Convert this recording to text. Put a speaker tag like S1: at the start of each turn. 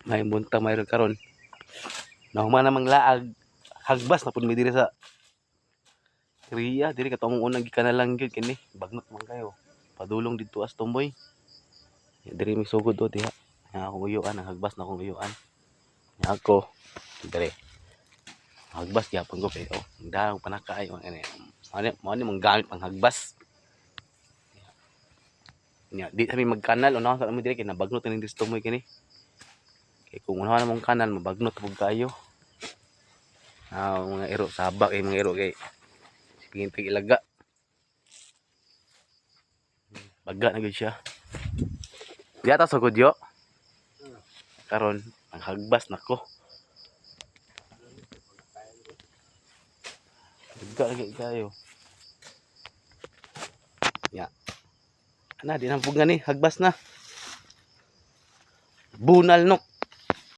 S1: may buntang mayroon karon. Nahuman namang laag hagbas na pud mi diri sa Riya, diri katong unang gikanalang gyud kini. Bagnot man kayo. Padulong didto as tomboy. Diri mi sugod o diha. Nga akong uyuan, ang hagbas na akong uyuan. Nga ako, diri. Hagbas gyapon ko kay ang dahong panakaay ani. Ano mong gamit pang hagbas. Nya, di kami magkanal unahan sa amin diri kay nabagnot ni diri tomboy kini. Kay kung unahan namong kanal mabagnot pud kayo. Mga iro sabak mga iro kay pingin ilaga. Baga na gyud siya. Di ata sa kudyo. Karon ang hagbas nako. Baga lagi kayo. Ya. Ana di nang pug ni hagbas na. Bunal nok.